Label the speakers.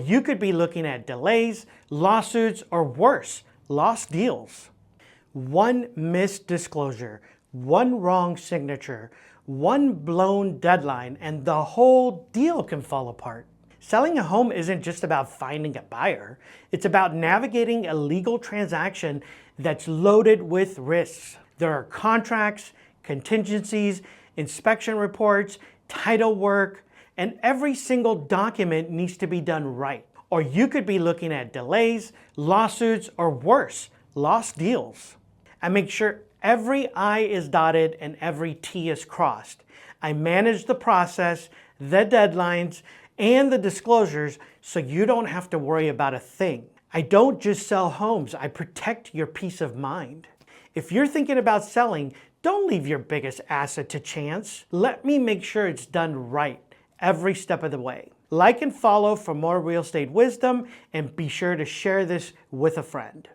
Speaker 1: you could be looking at delays, lawsuits, or worse, lost deals. One missed disclosure, one wrong signature, one blown deadline, and the whole deal can fall apart. Selling a home isn't just about finding a buyer. It's about navigating a legal transaction that's loaded with risks. There are contracts, contingencies, inspection reports, title work, and every single document needs to be done right. Or you could be looking at delays, lawsuits, or worse, lost deals. I make sure every I is dotted and every T is crossed. I manage the process, the deadlines, and the disclosures so you don't have to worry about a thing. I don't just sell homes, I protect your peace of mind. If you're thinking about selling, don't leave your biggest asset to chance. Let me make sure it's done right every step of the way. Like and follow for more real estate wisdom, and be sure to share this with a friend.